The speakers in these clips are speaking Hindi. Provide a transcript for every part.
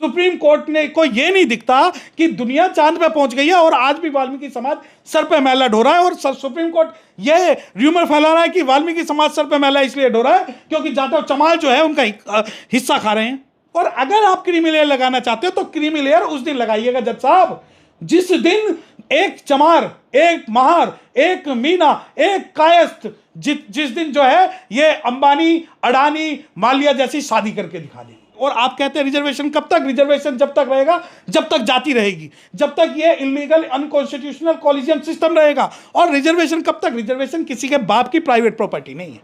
सुप्रीम कोर्ट ने को ये नहीं दिखता कि दुनिया चांद पे पहुंच गई है और आज भी वाल्मीकि समाज सर पे मैला ढो रहा है। और सुप्रीम कोर्ट ये र्यूमर फैला रहा है कि वाल्मीकि समाज सर पे मैला इसलिए ढो रहा है क्योंकि जाटव चमार जो है उनका हिस्सा खा रहे हैं। और अगर आप क्रीमी लेयर लगाना चाहते हो तो क्रीमी लेयर उस दिन लगाइएगा जज साहब जिस दिन एक चमार, एक महार, एक मीना, एक कायस्थ जिस दिन जो है ये अंबानी, अडानी, मालिया जैसी शादी करके दिखा देंगे। और आप कहते हैं रिजर्वेशन कब तक? रिजर्वेशन जब तक रहेगा जब तक जाति रहेगी, जब तक ये इलीगल अनकॉन्स्टिट्यूशनल कॉलिजियम सिस्टम रहेगा। और रिजर्वेशन कब तक? रिजर्वेशन किसी के बाप की प्राइवेट प्रॉपर्टी नहीं है।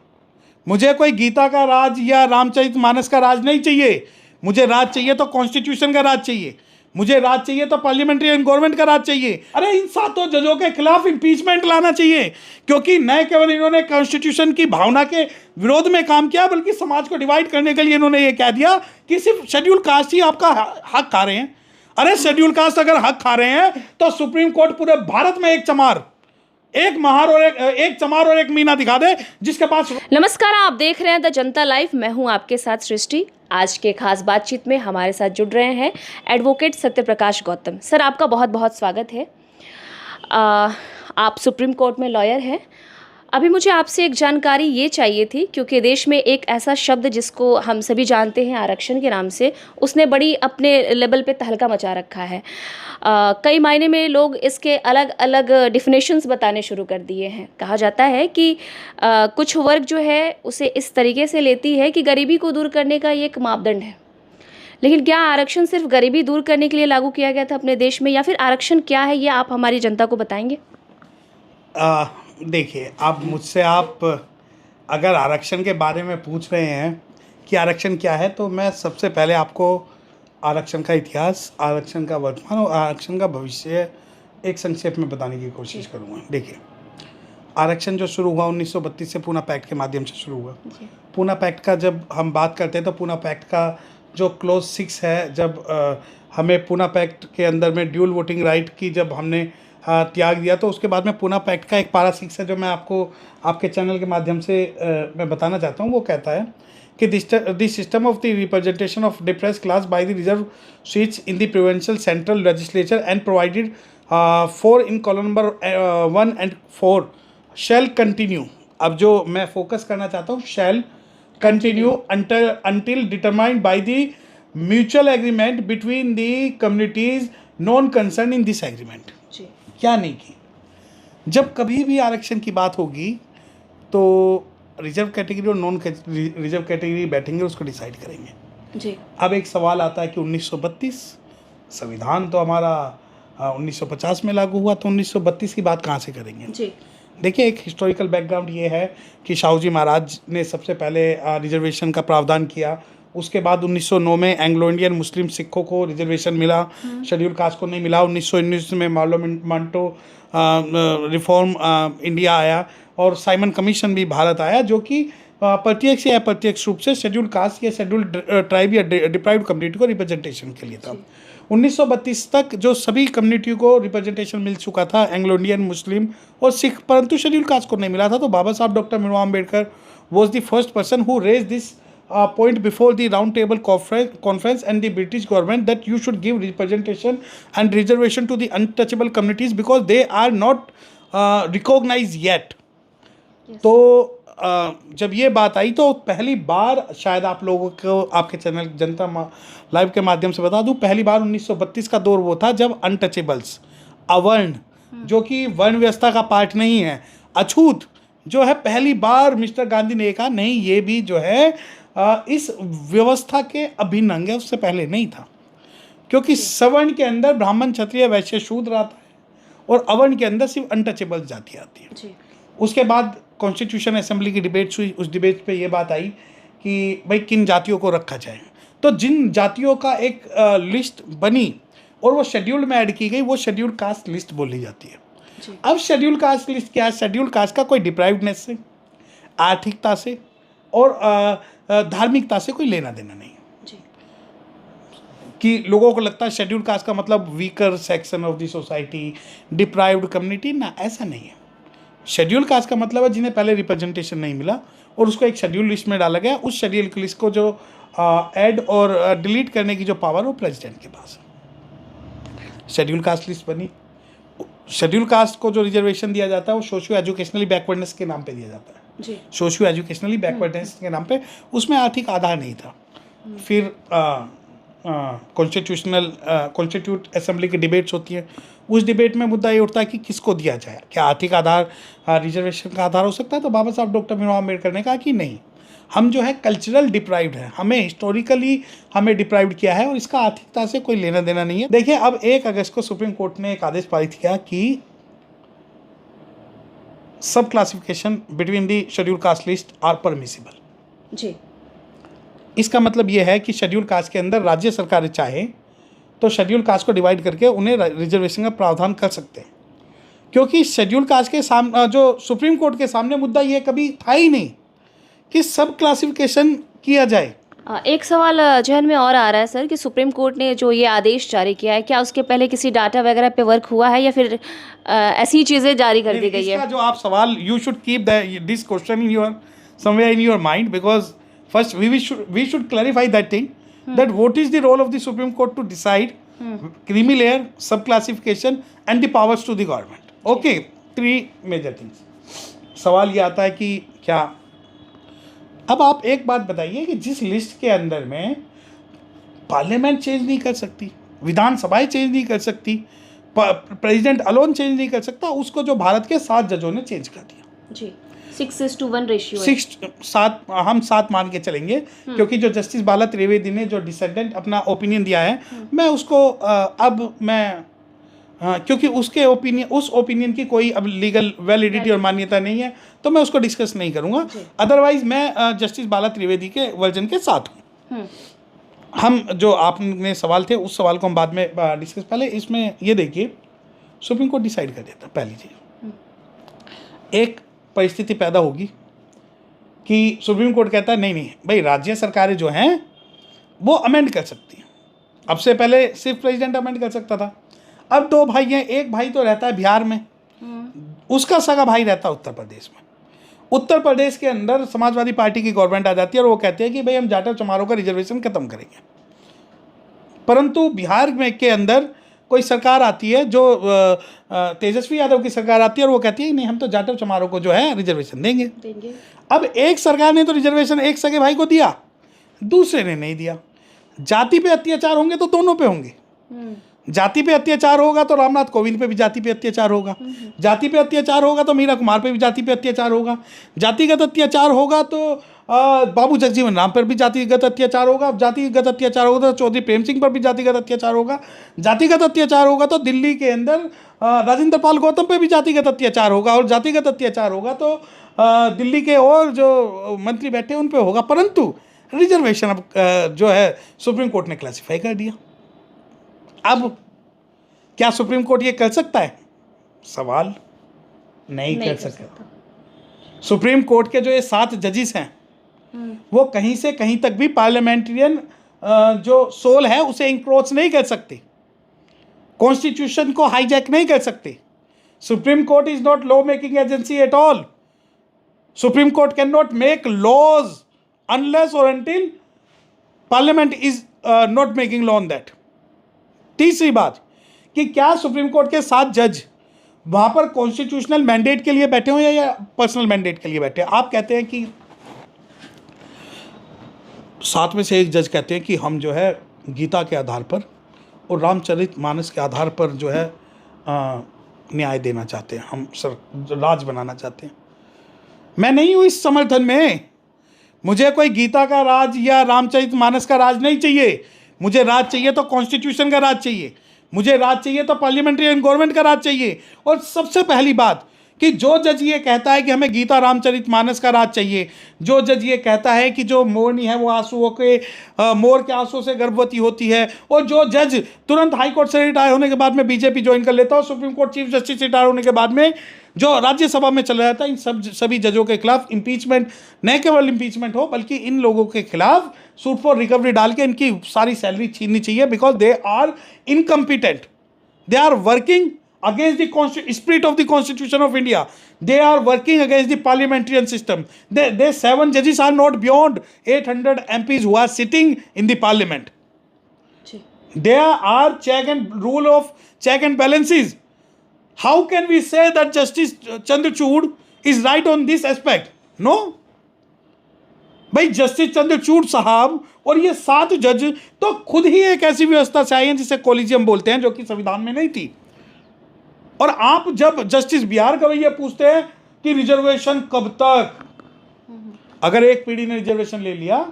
मुझे कोई गीता का राज या रामचरितमानस का राज नहीं चाहिए। मुझे राज चाहिए तो कॉन्स्टिट्यूशन का राज चाहिए, मुझे राज चाहिए तो पार्लियामेंट्री गवर्नमेंट का राज चाहिए। अरे इन 7 जजों के खिलाफ इंपीचमेंट लाना चाहिए क्योंकि न केवल इन्होंने कॉन्स्टिट्यूशन की भावना के विरोध में काम किया बल्कि समाज को डिवाइड करने के लिए इन्होंने ये कह दिया कि सिर्फ शेड्यूल कास्ट ही आपका हक खा रहे हैं। अरे शेड्यूल कास्ट अगर हक खा रहे हैं तो सुप्रीम कोर्ट पूरे भारत में एक चमार, एक महार और एक चमार और एक मीना दिखा दे जिसके पास। नमस्कार, आप देख रहे हैं द जनता लाइव। मैं हूं आपके साथ सृष्टि। आज के खास बातचीत में हमारे साथ जुड़ रहे हैं एडवोकेट सत्यप्रकाश गौतम। सर, आपका बहुत बहुत स्वागत है। आप सुप्रीम कोर्ट में लॉयर हैं। अभी मुझे आपसे एक जानकारी ये चाहिए थी क्योंकि देश में एक ऐसा शब्द जिसको हम सभी जानते हैं आरक्षण के नाम से, उसने बड़ी अपने लेवल पे तहलका मचा रखा है। कई मायने में लोग इसके अलग अलग डिफिनेशंस बताने शुरू कर दिए हैं। कहा जाता है कि कुछ वर्ग जो है उसे इस तरीके से लेती है कि गरीबी को दूर करने का ये एक मापदंड है। लेकिन क्या आरक्षण सिर्फ गरीबी दूर करने के लिए लागू किया गया था अपने देश में, या फिर आरक्षण क्या है ये आप हमारी जनता को बताएंगे? देखिए, आप मुझसे अगर आरक्षण के बारे में पूछ रहे हैं कि आरक्षण क्या है, तो मैं सबसे पहले आपको आरक्षण का इतिहास, आरक्षण का वर्तमान और आरक्षण का भविष्य एक संक्षेप में बताने की कोशिश करूँगा। देखिए, आरक्षण जो शुरू हुआ 1932 से पूना पैक्ट के माध्यम से शुरू हुआ। पूना पैक्ट का जब हम बात करते हैं तो पूना पैक्ट का जो क्लोज 6 है, जब हमें पूना पैक्ट के अंदर में ड्यूल वोटिंग राइट की जब हमने त्याग दिया तो उसके बाद में पूना पैक्ट का एक पारा 6 है जो मैं आपको आपके चैनल के माध्यम से मैं बताना चाहता हूँ। वो कहता है कि the system of the representation of depressed class by the reserve seats in the provincial central legislature and provided for in column number 1 and 4 shall continue. अब जो मैं फोकस करना चाहता हूँ, shall continue until determined by the mutual agreement between the communities non concerned in this agreement। क्या नहीं की? जब कभी भी आरक्षण की बात होगी तो रिजर्व कैटेगरी और नॉन रिजर्व कैटेगरी बैठेंगे, उसको डिसाइड करेंगे जी। अब एक सवाल आता है कि 1932 संविधान तो हमारा 1950 में लागू हुआ, तो 1932 की बात कहाँ से करेंगे जी? देखिए, एक हिस्टोरिकल बैकग्राउंड ये है कि शाहू जी महाराज ने सबसे पहले रिजर्वेशन का प्रावधान किया। उसके बाद 1909 में एंग्लो इंडियन मुस्लिम सिखों को रिजर्वेशन मिला, शेड्यूल कास्ट को नहीं मिला। 1919 में मार्लोमेंटो रिफॉर्म इंडिया आया और साइमन कमीशन भी भारत आया, जो कि प्रत्यक्ष या अप्रत्यक्ष रूप से शेड्यूल कास्ट या शेड्यूल ट्राइब या डिप्राइव्ड कम्युनिटी को रिप्रेजेंटेशन के लिए था। 1932 तक जो सभी कम्युनिटी को रिप्रेजेंटेशन मिल चुका था, एंग्लो इंडियन, मुस्लिम और सिख, परंतु शेड्यूल कास्ट को नहीं मिला था। तो Baba Saheb doctor Bhimrao Ambedkar was the first person who raise this point before the round table conference and the British government that you should give representation and reservation to the untouchable communities because they are not recognized yet। तो जब ये बात आई तो पहली बार, शायद आप लोगों को आपके चैनल जनता लाइव के माध्यम से बता दूं, पहली बार 1932 का दौर वो था जब अनटचेबल्स, अवर्ण, जो कि वर्ण व्यवस्था का पार्ट नहीं है, अछूत, जो है, पहली बार मिस्टर गांधी ने कहा नहीं, ये भी जो है इस व्यवस्था के अभिन्न अंग है, उससे पहले नहीं था। क्योंकि सवर्ण के अंदर ब्राह्मण, क्षत्रिय, वैश्य, शूद्र आता है और अवर्ण के अंदर सिर्फ अनटचेबल जाति आती है जी। उसके बाद कॉन्स्टिट्यूशन असेंबली की डिबेट हुई, उस डिबेट पे ये बात आई कि भाई किन जातियों को रखा जाए। तो जिन जातियों का एक लिस्ट बनी और वो शेड्यूल में ऐड की गई, वो शेड्यूल कास्ट लिस्ट बोली जाती है जी। अब शेड्यूल कास्ट लिस्ट क्या है? शेड्यूल कास्ट का कोई डिप्राइव्डनेस से, आर्थिकता से और धार्मिकता से कोई लेना देना नहीं जी। कि लोगों को लगता है शेड्यूल कास्ट का मतलब weaker section of the society, deprived community, ना, ऐसा नहीं है। शेड्यूल कास्ट का मतलब है जिन्हें पहले रिप्रेजेंटेशन नहीं मिला और उसको एक शेड्यूल लिस्ट में डाला गया। उस शेड्यूल लिस्ट को जो ऐड और डिलीट करने की जो पावर वो प्रेसिडेंट के पास है। शेड्यूल कास्ट लिस्ट बनी। शेड्यूल कास्ट को जो रिजर्वेशन दिया जाता है वो सोशियो एजुकेशनली बैकवर्डनेस के नाम पे दिया जाता है जी। सोशियो एजुकेशनली बैकवर्डनेस के नाम पे। उसमें आर्थिक आधार नहीं था। फिर कॉन्स्टिट्यूट असेंबली की डिबेट्स होती हैं। उस डिबेट में मुद्दा ये उठता है कि किसको दिया जाए, क्या आर्थिक आधार रिजर्वेशन का आधार हो सकता है। तो बाबा साहब डॉक्टर भीमराव अम्बेडकर ने कहा कि नहीं, हम जो है कल्चरल डिप्राइव्ड है, हमें हिस्टोरिकली हमें डिप्राइव्ड किया है और इसका आर्थिकता से कोई लेना देना नहीं है। देखिए, अब 1 अगस्त को सुप्रीम कोर्ट ने एक आदेश पारित किया कि सब classification between the schedule caste list are permissible जी। इसका मतलब ये है कि शेड्यूल कास्ट के अंदर राज्य सरकारें चाहे तो शेड्यूल कास्ट को डिवाइड करके उन्हें रिजर्वेशन का प्रावधान कर सकते हैं, क्योंकि शेड्यूल कास्ट के सामने जो सुप्रीम कोर्ट के सामने मुद्दा ये कभी था ही नहीं कि सब क्लासिफिकेशन किया जाए। एक सवाल जहन में और आ रहा है सर कि सुप्रीम कोर्ट ने जो ये आदेश जारी किया है, क्या उसके पहले किसी डाटा वगैरह पे वर्क हुआ है या फिर ऐसी चीज़ें जारी कर दी गई है? इसका जो आप सवाल, you should keep this question in your somewhere in your mind, because first we should clarify that thing, that what is the role of the Supreme Court to decide creamy layer, sub classification and the powers to the government. Okay, 3 major things. सवाल ये आता है कि क्या, अब आप एक बात बताइए कि जिस लिस्ट के अंदर में पार्लियामेंट चेंज नहीं कर सकती, विधानसभाएं चेंज नहीं कर सकती, प्रेसिडेंट अलोन चेंज नहीं कर सकता, उसको जो भारत के 7 जजों ने चेंज कर दिया जी। 6:1 रेशियो, 7 हम 7 मान के चलेंगे, क्योंकि जो जस्टिस बाला त्रिवेदी ने जो डिसेंडेंट अपना ओपिनियन दिया है, मैं उसको क्योंकि उस ओपिनियन की कोई अब लीगल वैलिडिटी और मान्यता नहीं है, तो मैं उसको डिस्कस नहीं करूंगा। अदरवाइज मैं जस्टिस बाला त्रिवेदी के वर्जन के साथ हूँ। हम जो आपने सवाल थे उस सवाल को हम बाद में डिस्कस, पहले इसमें ये देखिए, सुप्रीम कोर्ट डिसाइड कर देता। पहली चीज, एक परिस्थिति पैदा होगी कि सुप्रीम कोर्ट कहता है नहीं भाई, राज्य सरकारें जो हैं वो अमेंड कर सकती हैं। अब से पहले सिर्फ प्रेसिडेंट अमेंड कर सकता था। अब 2 भाई हैं, एक भाई तो रहता है बिहार में, उसका सगा भाई रहता है उत्तर प्रदेश में। उत्तर प्रदेश के अंदर समाजवादी पार्टी की गवर्नमेंट आ जाती है और वो कहते हैं कि भाई हम जाटव चमारों का रिजर्वेशन खत्म करेंगे। परंतु बिहार में के अंदर कोई सरकार आती है, जो तेजस्वी यादव की सरकार आती है, और वो कहती है नहीं, हम तो जाटव चमारों को जो है रिजर्वेशन देंगे। अब एक सरकार ने तो रिजर्वेशन एक सगे भाई को दिया, दूसरे ने नहीं दिया। जाति पे अत्याचार होंगे तो दोनों पे होंगे। जाति पे अत्याचार होगा तो रामनाथ कोविंद पे भी जाति पे अत्याचार होगा, जाति पे अत्याचार होगा तो मीरा कुमार पे भी जाति पे अत्याचार होगा, जातिगत अत्याचार होगा तो बाबू जगजीवन राम पर भी जातिगत अत्याचार होगा, जातिगत अत्याचार होगा तो चौधरी प्रेम सिंह पर भी जातिगत अत्याचार होगा, जातिगत अत्याचार होगा तो दिल्ली के अंदर राजेंद्र पाल गौतम पे भी जातिगत अत्याचार होगा, और जातिगत अत्याचार होगा तो दिल्ली के और जो मंत्री बैठे उन पे होगा। परंतु रिजर्वेशन अब जो है सुप्रीम कोर्ट ने क्लासिफाई कर दिया। अब क्या सुप्रीम कोर्ट ये कर सकता है? सवाल नहीं कर सकता। सुप्रीम कोर्ट के जो ये 7 जजेस हैं वो कहीं से कहीं तक भी पार्लियामेंटेरियन जो सोल है उसे इंक्रोच नहीं कर सकते, कॉन्स्टिट्यूशन को हाईजैक नहीं कर सकते। Supreme Court is not law making agency at all. Supreme Court can not make laws unless और until Parliament is not making law on that. तीसरी बात कि क्या सुप्रीम कोर्ट के 7 जज वहां पर कॉन्स्टिट्यूशनल मैंडेट के लिए बैठे हो या पर्सनल मैंडेट के लिए बैठे हैं? आप कहते हैं कि 7 में से एक जज कहते हैं कि हम जो है गीता के आधार पर और रामचरितमानस के आधार पर जो है न्याय देना चाहते हैं, हम राज बनाना चाहते हैं। मैं नहीं हूँ इस समर्थन में। मुझे कोई गीता का राज या रामचरितमानस का राज नहीं चाहिए। मुझे राज चाहिए तो कॉन्स्टिट्यूशन का राज चाहिए, मुझे राज चाहिए तो पार्लियामेंट्री गवर्नमेंट का राज चाहिए। और सबसे पहली बात कि जो जज ये कहता है कि हमें गीता रामचरितमानस का राज चाहिए, जो जज ये कहता है कि जो मोरनी है वो आंसुओं के मोर के आंसुओं से गर्भवती होती है, और जो जज तुरंत हाई कोर्ट से रिटायर होने के बाद में बीजेपी ज्वाइन कर लेता है, और supreme court chief justice retire होने के बाद में जो राज्यसभा में चला जाता है, इन सभी जजों के खिलाफ इम्पीचमेंट, न केवल इम्पीचमेंट हो बल्कि इन लोगों के खिलाफ सूट फॉर रिकवरी डाल के इनकी सारी सैलरी छीननी चाहिए, because they are incompetent, they are working against the spirit of the Constitution of India. They are working against the parliamentarian system. They 7 judges are not beyond 800 MPs who are sitting in the parliament. There are check and balances. How can we say that Justice Chandrachud is right on this aspect? No. भाई जस्टिस चंद्रचूड़ साहब और ये 7 जज तो खुद ही एक ऐसी व्यवस्था से आए हैं जिसे कॉलेजियम बोलते हैं, जो कि संविधान में नहीं थी। और आप जब जस्टिस BR गवैया पूछते हैं कि रिजर्वेशन कब तक, अगर एक पीढ़ी ने रिजर्वेशन ले लिया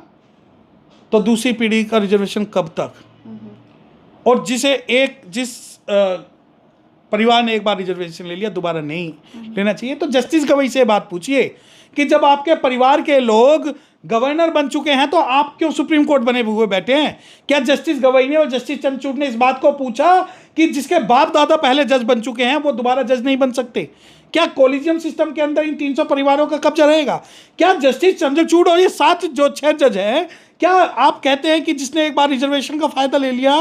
तो दूसरी पीढ़ी का रिजर्वेशन कब तक, और जिस परिवार ने एक बार रिजर्वेशन ले लिया दोबारा नहीं लेना चाहिए। तो जस्टिस गवई से बात पूछिए कि जब आपके परिवार के लोग गवर्नर बन चुके हैं तो आप क्यों सुप्रीम कोर्ट बने हुए बैठे हैं? क्या जस्टिस गवई ने और जस्टिस चंद्रचूड़ ने इस बात को पूछा कि जिसके बाप दादा पहले जज बन चुके हैं वो दोबारा जज नहीं बन सकते? क्या कॉलेजियम सिस्टम के अंदर इन 300 परिवारों का कब्जा रहेगा? क्या जस्टिस चंद्रचूड़ और ये 6 जज हैं, क्या आप कहते हैं कि जिसने एक बार रिजर्वेशन का फायदा ले लिया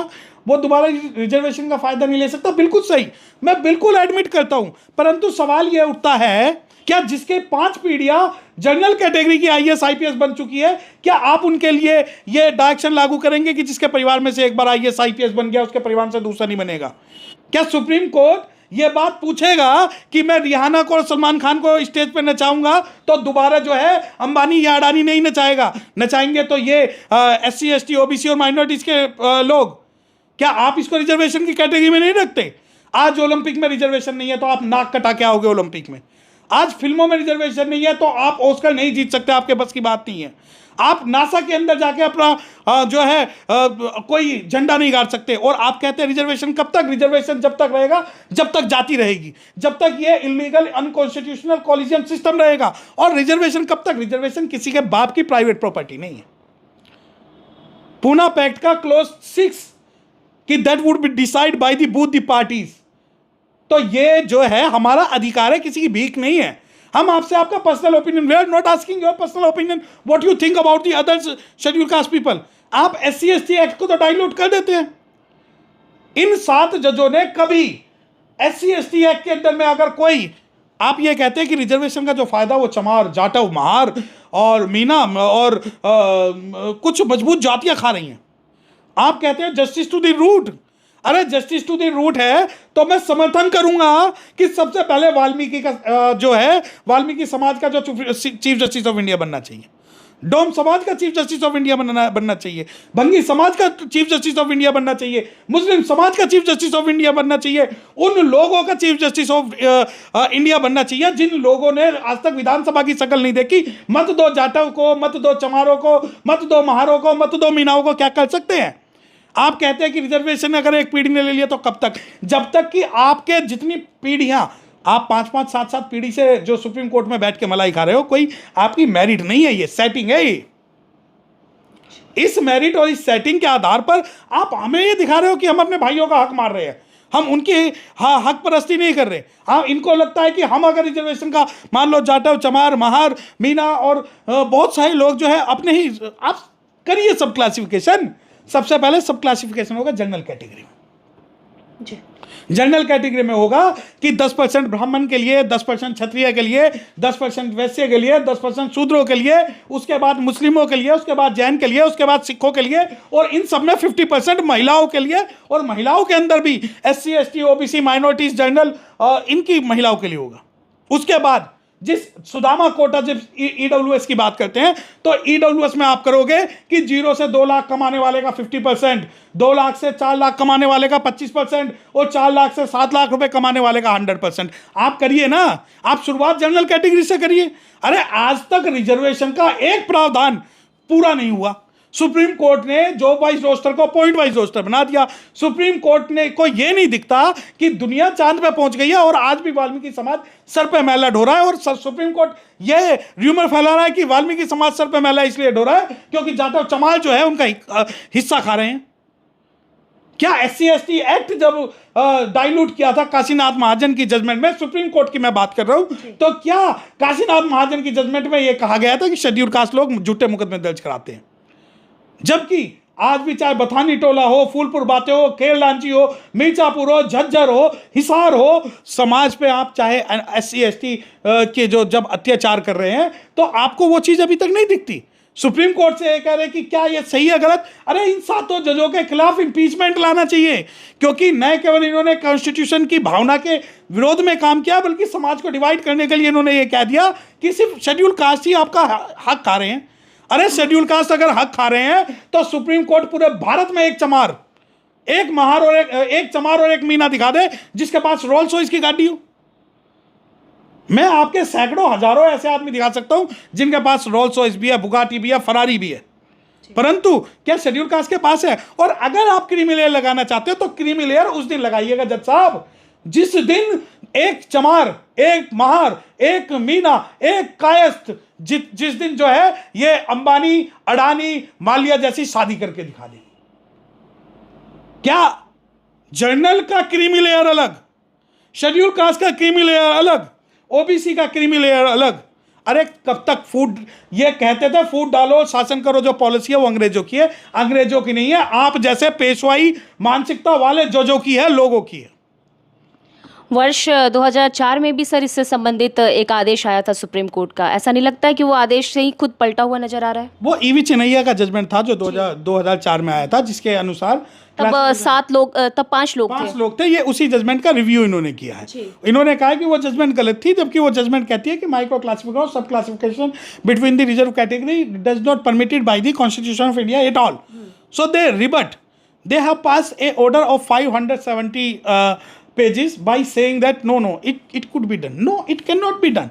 वो दोबारा रिजर्वेशन का फायदा नहीं ले सकता? बिल्कुल सही, मैं बिल्कुल एडमिट करता हूं, परंतु सवाल यह उठता है, क्या जिसके 5 पीढ़ियां जनरल कैटेगरी की IAS IPS बन चुकी है, क्या आप उनके लिए ये डायरेक्शन लागू करेंगे कि जिसके परिवार में से एक बार IAS IPS बन गया उसके परिवार से दूसरा नहीं बनेगा? क्या सुप्रीम कोर्ट ये बात पूछेगा कि मैं रिहाना को और सलमान खान को स्टेज पर नचाऊंगा तो दोबारा जो है अंबानी या अडानी नहीं नचाएगा? नचाएंगे तो ये SC ST OBC और माइनॉरिटीज के लोग। क्या आप इसको रिजर्वेशन की कैटेगरी में नहीं रखते? आज ओलंपिक में रिजर्वेशन नहीं है तो आप नाक कटा के आओगे ओलंपिक में। आज फिल्मों में रिजर्वेशन नहीं है तो आप ऑस्कर नहीं जीत सकते, आपके बस की बात नहीं है। आप नासा के अंदर जाके अपना जो है कोई झंडा नहीं गाड़ सकते, और आप कहते हैं रिजर्वेशन कब तक? रिजर्वेशन जब तक रहेगा जब तक जाति रहेगी, जब तक ये इलीगल अनकॉन्स्टिट्यूशनल कॉलेजियम सिस्टम रहेगा। और रिजर्वेशन कब तक? रिजर्वेशन किसी के बाप की प्राइवेट प्रॉपर्टी नहीं है। पूना पैक्ट का क्लोज 6 कि that would be decide by the both the parties. तो ये जो है हमारा अधिकार है, किसी की भीख नहीं है। हम आपसे आपका personal opinion, we are not asking your personal opinion what you think about the others schedule caste people. आप SC ST एक्ट को तो डाइल्यूट कर देते हैं। इन 7 जजों ने कभी SC ST एक्ट के अंदर में अगर कोई, आप ये कहते हैं कि रिजर्वेशन का जो फायदा वो चमार, जाटव, महार और मीना और कुछ मजबूत जातियां खा रही हैं। आप कहते हैं जस्टिस टू द रूट। अरे जस्टिस टू द रूट है तो मैं समर्थन करूंगा कि सबसे पहले वाल्मीकि का जो है, वाल्मीकि समाज का जो चीफ जस्टिस ऑफ इंडिया बनना चाहिए, डोम समाज का चीफ जस्टिस ऑफ इंडिया बनना चाहिए, भंगी समाज का चीफ जस्टिस ऑफ इंडिया बनना चाहिए, मुस्लिम समाज का चीफ जस्टिस ऑफ इंडिया बनना चाहिए, उन लोगों का चीफ जस्टिस ऑफ इंडिया बनना चाहिए जिन लोगों ने आज तक विधानसभा की शक्ल नहीं देखी। मत दो जाटव को, मत दो चमारों को, मत दो महारों को, मत दो मीनाओं को, क्या कर सकते हैं? आप कहते हैं कि रिजर्वेशन अगर एक पीढ़ी ने ले लिया तो कब तक? जब तक कि आपके जितनी पीढ़ियां, आप 5-5, 7-7 पीढ़ी से जो सुप्रीम कोर्ट में बैठ के मलाई खा रहे हो, कोई आपकी मेरिट नहीं है, ये सेटिंग है। ये इस मेरिट और इस सेटिंग के आधार पर आप हमें ये दिखा रहे हो कि हम अपने भाइयों का हक मार रहे हैं, हम उनकी हक परस्ती नहीं कर रहे। हाँ, इनको लगता है कि हम अगर रिजर्वेशन का, मान लो जाटव, चमार, महार, मीना और बहुत सारे लोग जो है अपने ही, आप करिए सब क्लासिफिकेशन। सबसे पहले सब क्लासिफिकेशन होगा जनरल कैटेगरी में जी। जनरल कैटेगरी में होगा कि 10% ब्राह्मण के लिए, 10% क्षत्रिय के लिए, 10% वैश्य के लिए, 10% शूद्रों के लिए, उसके बाद मुस्लिमों के लिए, उसके बाद जैन के लिए, उसके बाद सिखों के लिए, और इन सब में 50% महिलाओं के लिए, और महिलाओं के अंदर भी SC ST OBC minorities general इनकी महिलाओं के लिए होगा। उसके बाद जिस सुदामा कोटा, जब EWS की बात करते हैं तो EWS में आप करोगे कि 0 से 2 लाख कमाने वाले का 50%, 2 लाख से 4 लाख कमाने वाले का 25%, और 4 लाख से 7 लाख रुपए कमाने वाले का 100%। आप करिए ना, आप शुरुआत जनरल कैटेगरी से करिए। अरे आज तक रिजर्वेशन का एक प्रावधान पूरा नहीं हुआ। सुप्रीम कोर्ट ने जॉब वाइज रोस्टर को पॉइंट वाइज रोस्टर बना दिया। सुप्रीम कोर्ट ने को यह नहीं दिखता कि दुनिया चांद पे पहुंच गई है और आज भी वाल्मीकि समाज सर पे मैला ढो रहा है, और सुप्रीम कोर्ट यह र्यूमर फैला रहा है कि वाल्मीकि समाज सर पे मैला इसलिए ढो रहा है क्योंकि जाटव चमार जो है उनका हिस्सा खा रहे हैं। क्या SC ST एक्ट जब डाइल्यूट किया था काशीनाथ महाजन की जजमेंट में, सुप्रीम कोर्ट की मैं बात कर रहा हूं, तो क्या काशीनाथ महाजन की जजमेंट में यह कहा गया था कि शेड्यूल कास्ट लोग झूठे मुकदमे दर्ज कराते हैं? जबकि आज भी चाहे बथानी टोला हो, फूलपुर बातें हो, खेलडांची हो, मिर्जापुर हो, झज्जर हो, हिसार हो, समाज पे आप चाहे SC ST के जो जब अत्याचार कर रहे हैं तो आपको वो चीज़ अभी तक नहीं दिखती। सुप्रीम कोर्ट से ये कह रहे कि क्या ये सही है गलत, अरे इन 7 जजों के खिलाफ इम्पीचमेंट लाना चाहिए, क्योंकि न केवल इन्होंने कॉन्स्टिट्यूशन की भावना के विरोध में काम किया बल्कि समाज को डिवाइड करने के लिए इन्होंने ये कह दिया कि सिर्फ शेड्यूल कास्ट ही आपका हक खा रहे हैं। अरे शेड्यूल कास्ट अगर हक खा रहे हैं तो सुप्रीम कोर्ट पूरे भारत में एक चमार, एक महार और एक चमार और एक मीना दिखा दे जिसके पास रोल्स रॉयस की गाड़ी हो। मैं आपके सैकड़ों हजारों ऐसे आदमी दिखा सकता हूं जिनके पास रोल्स रॉयस भी है, बुगाटी भी है, फरारी भी है, परंतु क्या शेड्यूल कास्ट के पास है? और अगर आप क्रीमी लेयर लगाना चाहते हो तो क्रीमी लेयर उस दिन लगाइएगा जज साहब जिस दिन एक चमार, एक महार, एक मीना, एक कायस्थ जिस दिन जो है ये अंबानी, अडानी, मालिया जैसी शादी करके दिखा दे। क्या जर्नल का क्रीमी लेयर अलग, शेड्यूल कास्ट का क्रीमी लेयर अलग, OBC का क्रीमी लेयर अलग? अरे कब तक फूड, ये कहते थे फूड डालो शासन करो, जो पॉलिसी है वो अंग्रेजों की है, अंग्रेजों की नहीं है, आप जैसे पेशवाई मानसिकता वाले जो की है, लोगों की है। वर्ष 2004 में भी सर इससे संबंधित एक आदेश आया था सुप्रीम कोर्ट का, ऐसा नहीं लगता है कि वो आदेश से ही खुद पलटा हुआ नजर आ रहा है? वो EV चिनैया का जजमेंट था जो 2004 में आया था, जिसके अनुसार तब 5 लोग थे। ये उसी जजमेंट का रिव्यू इन्होंने किया है। इन्होंने कहा कि वो जजमेंट गलत थी, जबकि वो जजमेंट कहती है कि माइक्रो क्लासिफिकेशन, सब classification between the reserve category does not permitted by the constitution of India at all. So they रिबट, they have pass A order of 570 pages by saying that no, it could be done. No, it cannot be done,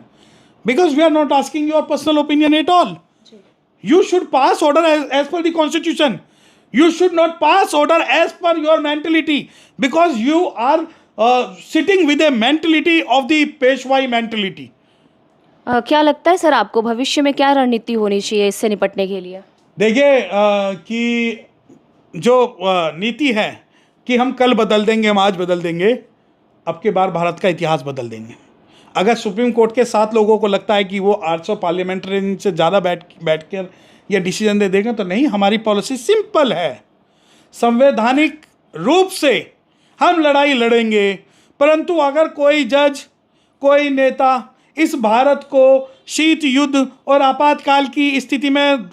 because we are not asking your personal opinion at all. You should pass order as per the constitution. You should not pass order as per your mentality, because you are sitting with a mentality of the Peshwai mentality. क्या लगता है सर आपको भविष्य में क्या रणनीति होनी चाहिए इससे निपटने के लिए? देखिए कि जो नीति है कि हम कल बदल देंगे, हम आज बदल देंगे, अब के बार भारत का इतिहास बदल देंगे। अगर सुप्रीम कोर्ट के 7 लोगों को लगता है कि वो 800 पार्लियामेंट्रियन से ज़्यादा बैठ कर ये डिसीजन दे देंगे, तो नहीं, हमारी पॉलिसी सिंपल है, संवैधानिक रूप से हम लड़ाई लड़ेंगे, परंतु अगर कोई जज, कोई नेता इस भारत को शीत युद्ध और आपातकाल की स्थिति में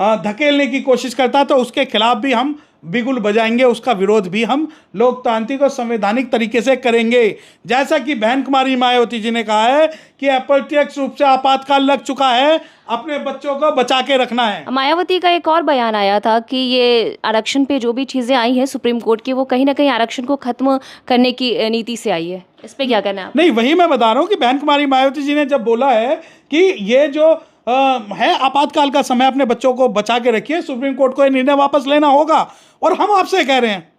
धकेलने की कोशिश करता तो उसके खिलाफ भी हम बिगुल बजाएंगे, उसका विरोध भी हम लोकतांत्रिक और संवैधानिक तरीके से करेंगे। जैसा कि बहन कुमारी मायावती जी ने कहा है कि अप्रत्यक्ष रूप से आपातकाल लग चुका है, अपने बच्चों को बचा के रखना है। मायावती का एक और बयान आया था कि ये आरक्षण पे जो भी चीज़ें आई हैं सुप्रीम कोर्ट की, वो कहीं ना कहीं आरक्षण को खत्म करने की नीति से आई है। इस पर क्या कहना है? नहीं, वही मैं बता रहा हूँ कि बहन कुमारी मायावती जी ने जब बोला है कि ये जो है आपातकाल का समय, अपने बच्चों को बचा के रखिए, सुप्रीम कोर्ट को ये निर्णय वापस लेना होगा। और हम आपसे कह रहे हैं,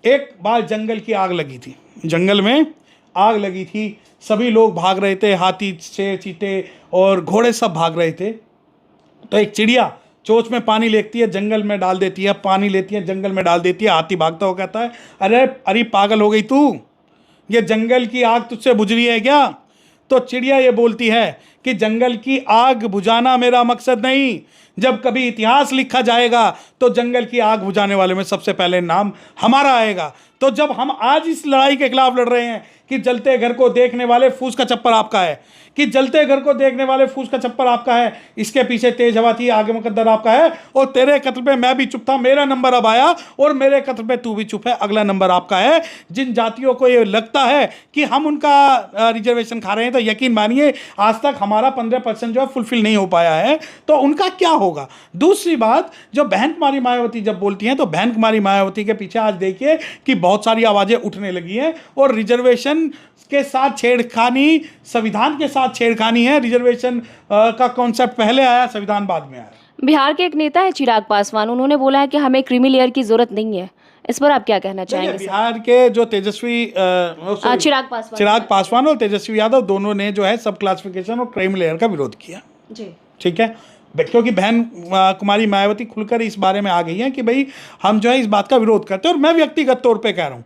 एक बार जंगल की आग लगी थी, जंगल में आग लगी थी, सभी लोग भाग रहे थे, हाथी, शेर, चीते और घोड़े सब भाग रहे थे। तो एक चिड़िया चोंच में पानी लेती है, जंगल में डाल देती है, पानी लेती है, जंगल में डाल देती है। हाथी भागता हुआ कहता है, अरे पागल हो गई तू, ये जंगल की आग तुझसे बुझ रही है क्या? तो चिड़िया ये बोलती है कि जंगल की आग बुझाना मेरा मकसद नहीं, जब कभी इतिहास लिखा जाएगा तो जंगल की आग बुझाने वाले में सबसे पहले नाम हमारा आएगा। तो जब हम आज इस लड़ाई के खिलाफ लड़ रहे हैं कि जलते घर को देखने वाले फूस का चप्पर आपका है, कि जलते घर को देखने वाले फूस का चप्पर आपका है, इसके पीछे तेज हवा थी, आगे मुकद्दर आपका है, और तेरे कत्ल पे मैं भी चुप था, मेरा नंबर अब आया, और मेरे कत्ल पे तू भी चुप है, अगला नंबर आपका है। जिन जातियों को ये लगता है कि हम उनका रिजर्वेशन खा रहे हैं, तो यकीन मानिए आज तक हमारा 15% जो है फुलफिल नहीं हो पाया है, तो उनका क्या होगा। दूसरी बात, जो बहन कुमारी मायावती जब बोलती हैं, तो बहन कुमारी मायावती के पीछे आज देखिए कि बहुत सारी आवाज़ें उठने लगी हैं, और रिजर्वेशन के साथ छेड़खानी, संविधान के साथ छेड़खानी है। रिजर्वेशन का कॉन्सेप्ट पहले आया, संविधान बाद में आया। बिहार के एक नेता है चिराग पासवान, उन्होंने बोला है कि हमें क्रीमी लेयर की जरूरत नहीं है। इस पर आप क्या कहना चाहेंगे? बिहार के जो तेजस्वी चिराग पासवान और तेजस्वी यादव दोनों ने जो है सब क्लासिफिकेशन और क्रीमी लेयर का विरोध किया जी, ठीक है, क्योंकि बहन कुमारी मायावती खुलकर इस बारे में आ गई है कि भाई हम जो है इस बात का विरोध करते हैं। और मैं व्यक्तिगत तौर पे कह रहा हूँ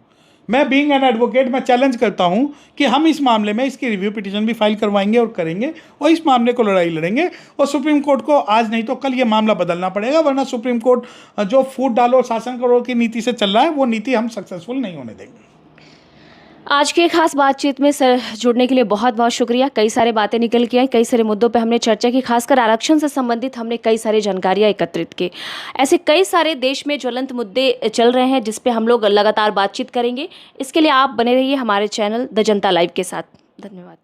मैं बीइंग एन एडवोकेट मैं चैलेंज करता हूं कि हम इस मामले में इसकी रिव्यू पिटीशन भी फाइल करवाएंगे और करेंगे और इस मामले को लड़ाई लड़ेंगे और सुप्रीम कोर्ट को आज नहीं तो कल ये मामला बदलना पड़ेगा, वरना सुप्रीम कोर्ट जो फूट डालो शासन करो की नीति से चल रहा है वो नीति हम सक्सेसफुल नहीं होने देंगे। आज के खास बातचीत में सर जुड़ने के लिए बहुत बहुत शुक्रिया। कई सारे बातें निकल के आई, कई सारे मुद्दों पे हमने चर्चा की, खासकर आरक्षण से संबंधित हमने कई सारी जानकारियां एकत्रित की। ऐसे कई सारे देश में ज्वलंत मुद्दे चल रहे हैं जिस पे हम लोग लगातार बातचीत करेंगे। इसके लिए आप बने रहिए हमारे चैनल द जनता लाइव के साथ। धन्यवाद।